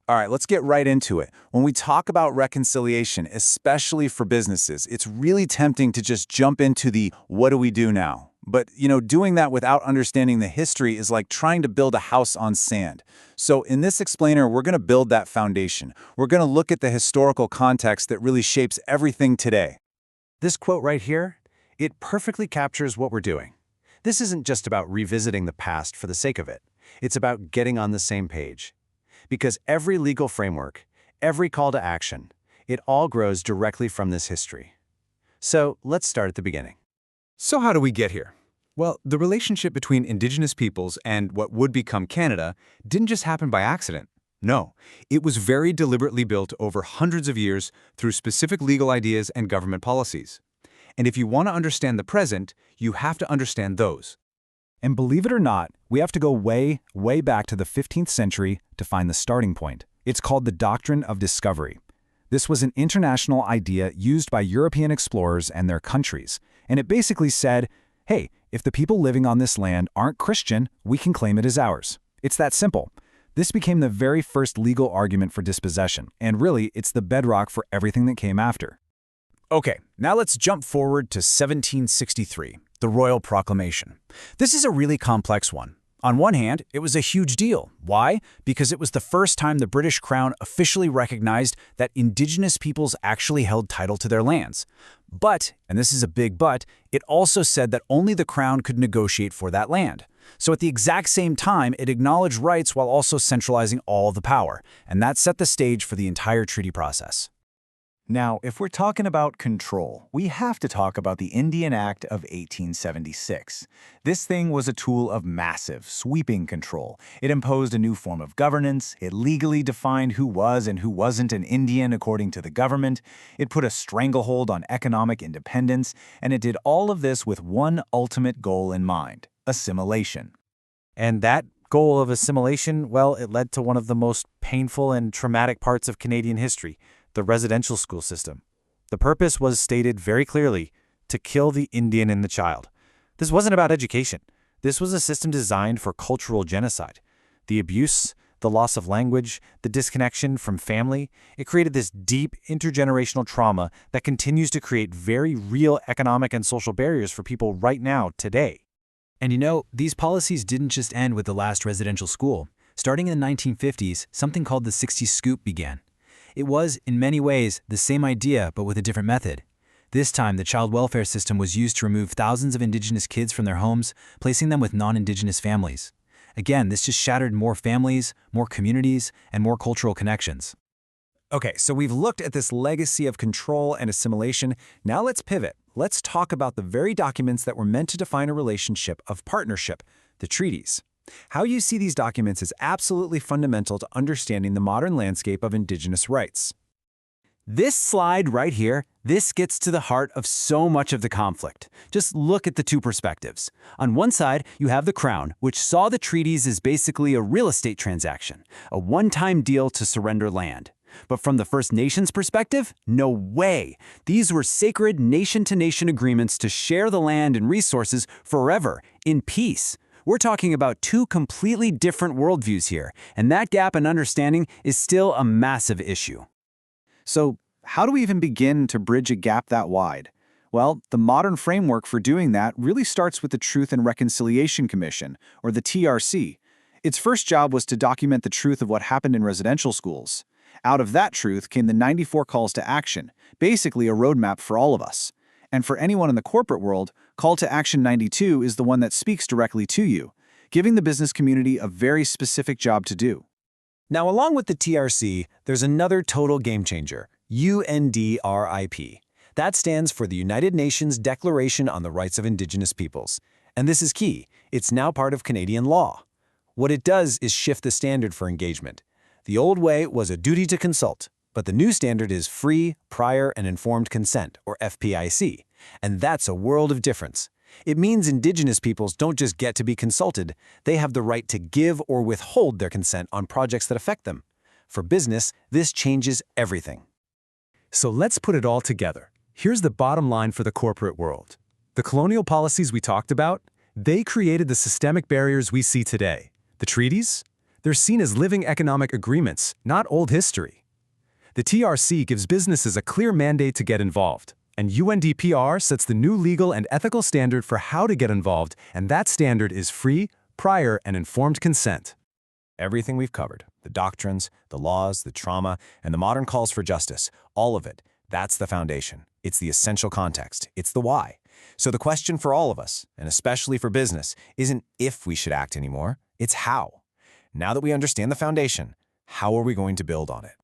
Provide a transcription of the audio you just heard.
All right, let's get right into it. When we talk about reconciliation, especially for businesses, it's really tempting to just jump into the what do we do now? But, doing that without understanding the history is like trying to build a house on sand. So in this explainer, we're going to build that foundation. We're going to look at the historical context that really shapes everything today. This quote right here, it perfectly captures what we're doing. This isn't just about revisiting the past for the sake of it. It's about getting on the same page. Because every legal framework, every call to action, it all grows directly from this history. So let's start at the beginning. So how do we get here? Well, the relationship between Indigenous peoples and what would become Canada didn't just happen by accident. No, it was very deliberately built over hundreds of years through specific legal ideas and government policies. And if you want to understand the present, you have to understand those. And believe it or not, we have to go way, way back to the 15th century to find the starting point. It's called the doctrine of discovery. This was an international idea used by European explorers and their countries, and it basically said, hey, if the people living on this land aren't Christian, we can claim it as ours. It's that simple. This became the very first legal argument for dispossession, and really, it's the bedrock for everything that came after. Okay, now let's jump forward to 1763, the Royal Proclamation. This is a really complex one. On one hand, it was a huge deal. Why? Because it was the first time the British Crown officially recognized that Indigenous peoples actually held title to their lands. But, and this is a big but, it also said that only the Crown could negotiate for that land. So at the exact same time, it acknowledged rights while also centralizing all of the power, and that set the stage for the entire treaty process. Now, if we're talking about control, we have to talk about the Indian Act of 1876. This thing was a tool of massive, sweeping control. It imposed a new form of governance, it legally defined who was and who wasn't an Indian according to the government, it put a stranglehold on economic independence, and it did all of this with one ultimate goal in mind: assimilation. And that goal of assimilation, well, it led to one of the most painful and traumatic parts of Canadian history: the residential school system. The purpose was stated very clearly: to kill the Indian in the child. This wasn't about education. This was a system designed for cultural genocide. The abuse, the loss of language, the disconnection from family, it created this deep intergenerational trauma that continues to create very real economic and social barriers for people right now, today. And these policies didn't just end with the last residential school. Starting in the 1950s, something called the 60 Scoop began. It was, in many ways, the same idea, but with a different method. This time, the child welfare system was used to remove thousands of Indigenous kids from their homes, placing them with non-Indigenous families. Again, this just shattered more families, more communities, and more cultural connections. Okay, so we've looked at this legacy of control and assimilation. Now let's pivot. Let's talk about the very documents that were meant to define a relationship of partnership, the treaties. How you see these documents is absolutely fundamental to understanding the modern landscape of Indigenous rights. This slide right here, this gets to the heart of so much of the conflict. Just look at the two perspectives. On one side, you have the Crown, which saw the treaties as basically a real estate transaction, a one-time deal to surrender land. But from the First Nations perspective, no way. These were sacred nation-to-nation agreements to share the land and resources forever, in peace. We're talking about two completely different worldviews here, and that gap in understanding is still a massive issue. So, how do we even begin to bridge a gap that wide? Well, the modern framework for doing that really starts with the Truth and Reconciliation Commission, or the TRC. Its first job was to document the truth of what happened in residential schools. Out of that truth came the 94 calls to action, basically a roadmap for all of us. And for anyone in the corporate world, Call to Action 92 is the one that speaks directly to you, giving the business community a very specific job to do. Now, along with the TRC, there's another total game changer, UNDRIP. That stands for the United Nations Declaration on the Rights of Indigenous Peoples. And this is key. It's now part of Canadian law. What it does is shift the standard for engagement. The old way was a duty to consult, but the new standard is free, prior, and informed consent, or FPIC. And that's a world of difference. It means Indigenous peoples don't just get to be consulted, they have the right to give or withhold their consent on projects that affect them. For business, this changes everything. So let's put it all together. Here's the bottom line for the corporate world. The colonial policies we talked about, they created the systemic barriers we see today. The treaties? They're seen as living economic agreements, not old history. The TRC gives businesses a clear mandate to get involved, and UNDPR sets the new legal and ethical standard for how to get involved, and that standard is free, prior, and informed consent. Everything we've covered, the doctrines, the laws, the trauma, and the modern calls for justice, all of it, that's the foundation. It's the essential context. It's the why. So the question for all of us, and especially for business, isn't if we should act anymore, it's how. Now that we understand the foundation, how are we going to build on it?